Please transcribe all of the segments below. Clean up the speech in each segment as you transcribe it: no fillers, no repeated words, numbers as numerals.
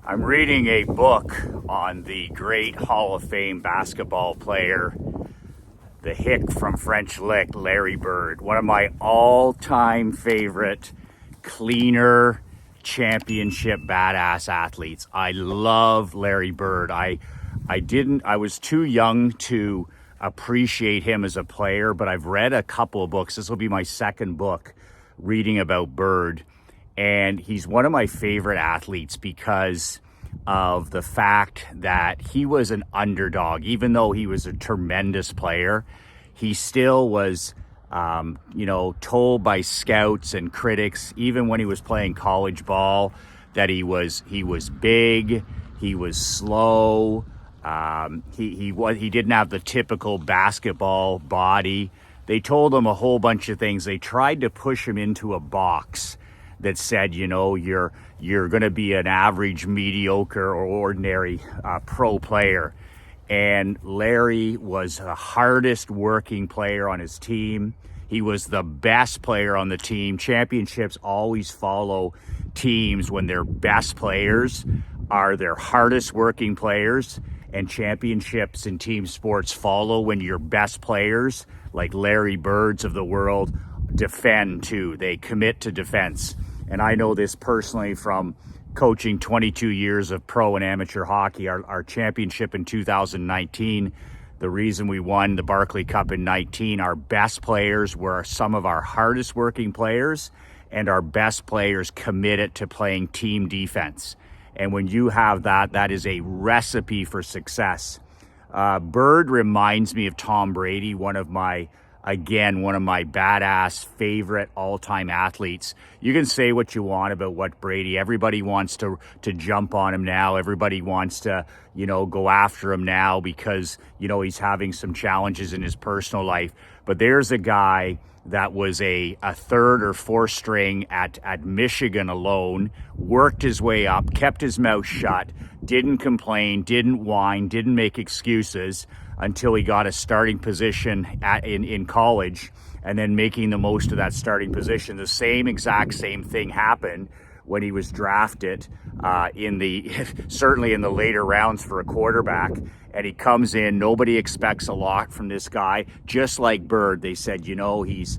I'm reading a book on the great Hall of Fame basketball player, the Hick from French Lick, Larry Bird. One of my all-time favorite cleaner championship badass athletes. I love Larry Bird. I was too young to appreciate him as a player, but I've read a couple of books. This will be my second book reading about Bird. And he's one of my favorite athletes because of the fact that he was an underdog. Even though he was a tremendous player, he still was, told by scouts and critics, even when he was playing college ball, that he was big, he was slow, he didn't have the typical basketball body. They told him a whole bunch of things. They tried to push him into a box that said, you're going to be an average, mediocre, or ordinary pro player. And Larry was the hardest working player on his team. He was the best player on the team. Championships always follow teams when their best players are their hardest working players. And championships in team sports follow when your best players, like Larry Birds of the world, defend too. They commit to defense. And I know this personally from coaching 22 years of pro and amateur hockey. Our championship in 2019, the reason we won the Barclay Cup in 19, our best players were some of our hardest working players, and our best players committed to playing team defense. And when you have that, that is a recipe for success. Bird reminds me of Tom Brady, one of my badass favorite all-time athletes. You can say what you want about what Brady. Everybody wants to jump on him now. Everybody wants to, go after him now because, he's having some challenges in his personal life. But there's a guy that was a third or fourth string at Michigan alone, worked his way up, kept his mouth shut, didn't complain, didn't whine, didn't make excuses until he got a starting position in college, and then making the most of that starting position. The exact same thing happened when he was drafted certainly in the later rounds for a quarterback. And he comes in, nobody expects a lot from this guy. Just like Bird, they said, he's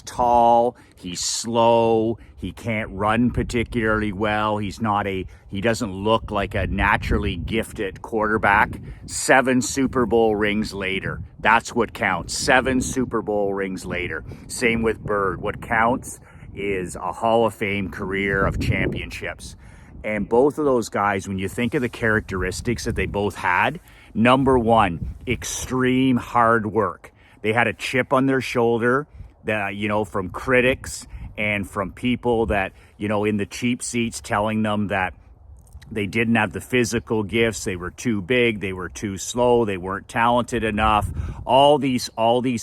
tall, he's slow, he can't run particularly well. He doesn't look like a naturally gifted quarterback. 7 Super Bowl rings later. That's what counts. 7 Super Bowl rings later. Same with Bird. What counts is a Hall of Fame career of championships. And both of those guys, when you think of the characteristics that they both had, number one, extreme hard work. They had a chip on their shoulder that, from critics and from people that, in the cheap seats telling them that they didn't have the physical gifts, they were too big, they were too slow, they weren't talented enough, all these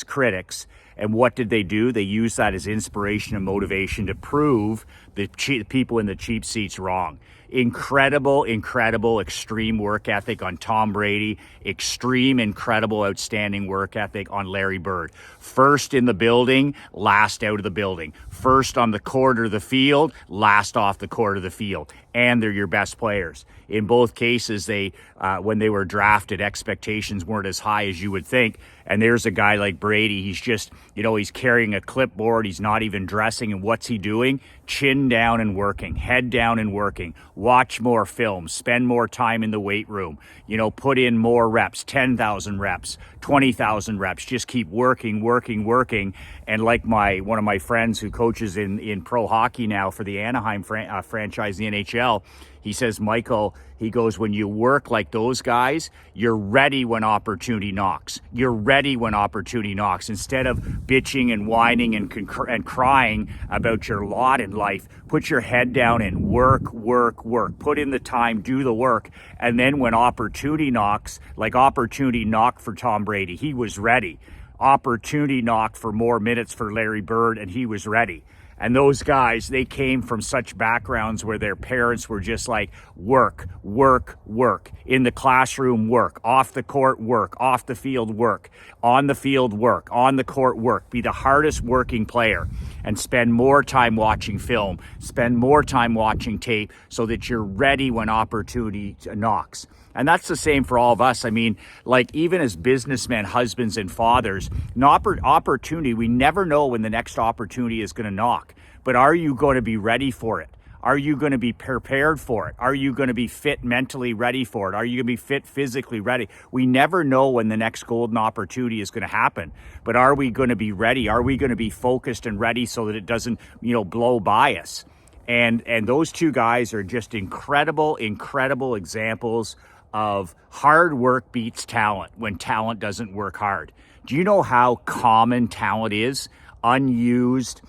critics. And what did they do? They used that as inspiration and motivation to prove the people in the cheap seats wrong. Incredible, extreme work ethic on Tom Brady. Extreme, incredible, outstanding work ethic on Larry Bird. First in the building, last out of the building. First on the court of the field, last off the court of the field. And they're your best players. In both cases, when they were drafted, expectations weren't as high as you would think. And there's a guy like Brady. He's just, he's carrying a clipboard. He's not even dressing. And what's he doing? Chin down and working, head down and working. Watch more film, spend more time in the weight room, put in more reps, 10,000 reps, 20,000 reps. Just keep working. And like one of my friends who coaches in pro hockey now for the Anaheim franchise, the NHL, he says, Michael, he goes, when you work like those guys, you're ready when opportunity knocks. You're ready when opportunity knocks. Instead of bitching and whining and crying about your lot in life, put your head down and work. Put in the time, do the work. And then when opportunity knocks, like opportunity knocked for Tom Brady, he was ready. Opportunity knocked for more minutes for Larry Bird, and he was ready. And those guys, they came from such backgrounds where their parents were just like, work, work, work. In the classroom, work. Off the court, work. Off the field, work. On the field, work. On the court, work. Be the hardest working player and spend more time watching film. Spend more time watching tape so that you're ready when opportunity knocks. And that's the same for all of us. I mean, like even as businessmen, husbands and fathers, an opportunity, we never know when the next opportunity is going to knock. But are you going to be ready for it? Are you going to be prepared for it? Are you going to be fit mentally ready for it? Are you going to be fit physically ready? We never know when the next golden opportunity is going to happen. But are we going to be ready? Are we going to be focused and ready so that it doesn't, blow by us? And those two guys are just incredible examples of hard work beats talent when talent doesn't work hard. Do you know how common talent is? Unused,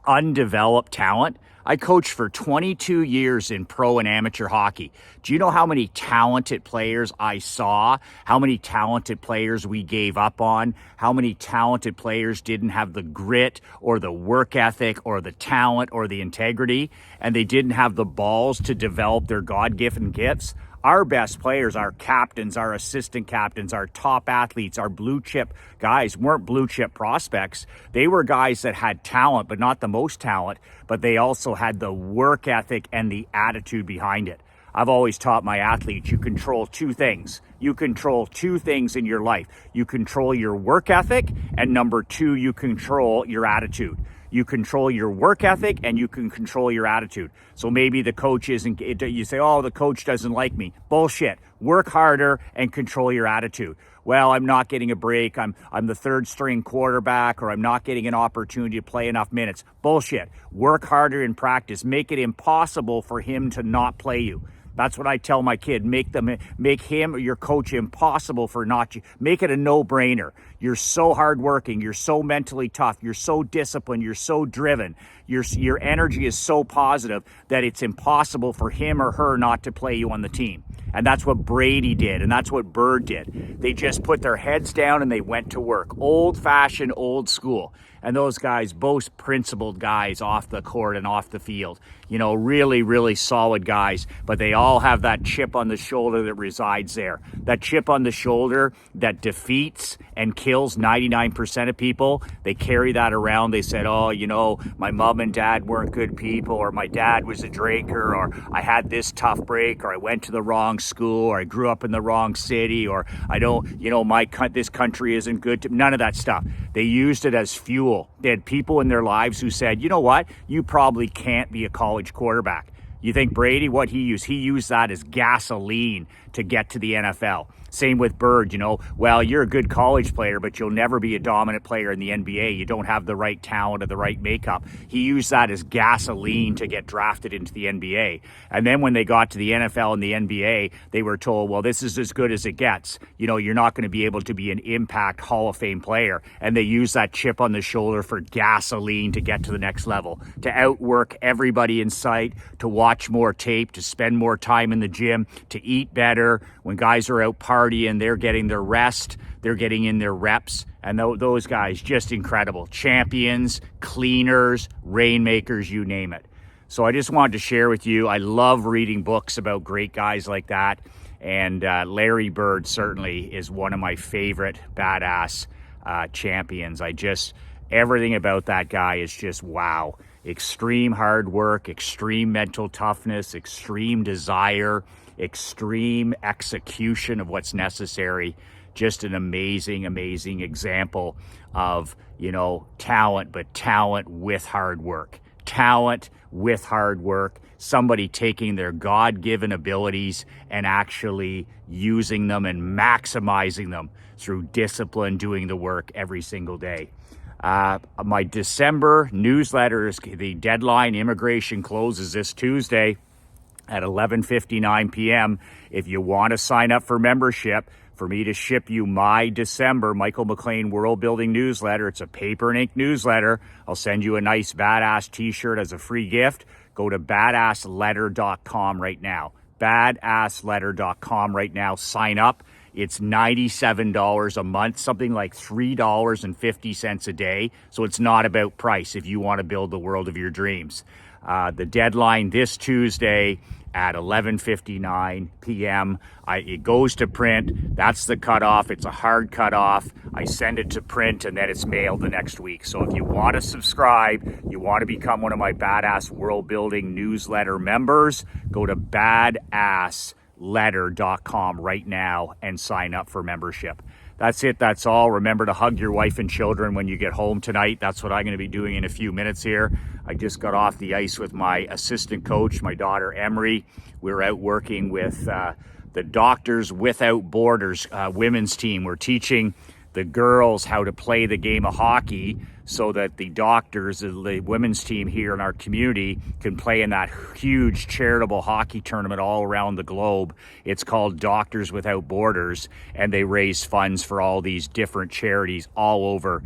undeveloped talent. I coached for 22 years in pro and amateur hockey. Do you know how many talented players I saw? How many talented players we gave up on? How many talented players didn't have the grit or the work ethic or the talent or the integrity, and they didn't have the balls to develop their God-given gifts? Our best players, our captains, our assistant captains, our top athletes, our blue chip guys weren't blue chip prospects. They were guys that had talent, but not the most talent, but they also had the work ethic and the attitude behind it. I've always taught my athletes, you control two things. You control two things in your life. You control your work ethic, and number two, you control your attitude. You control your work ethic and you can control your attitude. So maybe the coach isn't, you say, oh, the coach doesn't like me. Bullshit. Work harder and control your attitude. Well, I'm not getting a break. I'm the third string quarterback, or I'm not getting an opportunity to play enough minutes. Bullshit. Work harder in practice. Make it impossible for him to not play you. That's what I tell my kid. Make him or your coach impossible for not you. Make it a no-brainer. You're so hardworking. You're so mentally tough. You're so disciplined. You're so driven. Your energy is so positive that it's impossible for him or her not to play you on the team. And that's what Brady did, and that's what Bird did. They just put their heads down and they went to work. Old-fashioned, old school. And those guys, both principled guys off the court and off the field. Really, really solid guys. But they all have that chip on the shoulder that resides there. That chip on the shoulder that defeats and kills 99% of people. They carry that around. They said, my mom and dad weren't good people, or my dad was a drinker, or I had this tough break, or I went to the wrong school, or I grew up in the wrong city, or I don't, this country isn't good to, none of that stuff. They used it as fuel. They had people in their lives who said, you know what? You probably can't be a college quarterback. You think Brady, what he used? He used that as gasoline to get to the NFL. Same with Bird, well, you're a good college player, but you'll never be a dominant player in the NBA. You don't have the right talent or the right makeup. He used that as gasoline to get drafted into the NBA. And then when they got to the NFL and the NBA, they were told, well, this is as good as it gets. You're not going to be able to be an impact Hall of Fame player. And they used that chip on the shoulder for gasoline to get to the next level, to outwork everybody in sight, to watch more tape, to spend more time in the gym, to eat better. When guys are out partying, they're getting their rest, they're getting in their reps, and those guys, just incredible. Champions, cleaners, rainmakers, you name it. So I just wanted to share with you, I love reading books about great guys like that, and Larry Bird certainly is one of my favorite badass champions. Everything about that guy is just wow. Extreme hard work, extreme mental toughness, extreme desire, extreme execution of what's necessary. Just an amazing example of, talent, but talent with hard work. Talent with hard work. Somebody taking their God-given abilities and actually using them and maximizing them through discipline, doing the work every single day. My December newsletters, the deadline, immigration closes this Tuesday at 11:59 p.m. If you want to sign up for membership, for me to ship you my December Michael McLean World Building newsletter, it's a paper and ink newsletter. I'll send you a nice badass t-shirt as a free gift. Go to badassletter.com right now. Badassletter.com right now. Sign up. It's $97 a month, something like $3.50 a day. So it's not about price if you want to build the world of your dreams. The deadline this Tuesday at 11:59 p.m. It goes to print. That's the cutoff. It's a hard cutoff. I send it to print and then it's mailed the next week. So if you want to subscribe, you want to become one of my Badass World Building newsletter members, go to badassletter.com right now and sign up for membership. That's it. That's all. Remember to hug your wife and children when you get home tonight. That's what I'm going to be doing in a few minutes here. I just got off the ice with my assistant coach, my daughter Emery. We're out working with the Doctors Without Borders women's team. We're teaching the girls how to play the game of hockey so that the doctors, the women's team here in our community, can play in that huge charitable hockey tournament all around the globe. It's called Doctors Without Borders, and they raise funds for all these different charities all over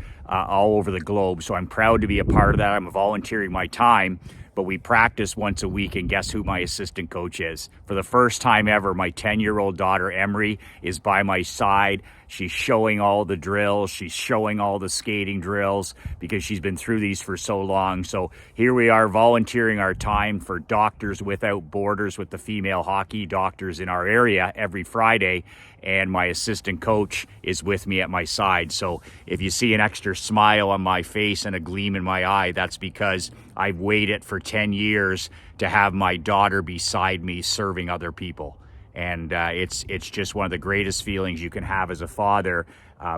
the globe. So I'm proud to be a part of that. I'm volunteering my time. But we practice once a week, and guess who my assistant coach is? For the first time ever, my 10-year-old daughter, Emery, is by my side. She's showing all the drills. She's showing all the skating drills because she's been through these for so long. So here we are volunteering our time for Doctors Without Borders with the female hockey doctors in our area every Friday. And my assistant coach is with me at my side. So if you see an extra smile on my face and a gleam in my eye, that's because I've waited for 10 years to have my daughter beside me serving other people. And it's just one of the greatest feelings you can have as a father,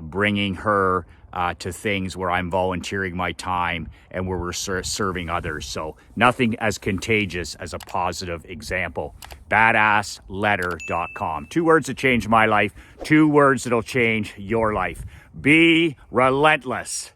bringing her to things where I'm volunteering my time and where we're serving others. So nothing as contagious as a positive example. Badassletter.com. 2 words that changed my life. 2 words that'll change your life. Be relentless.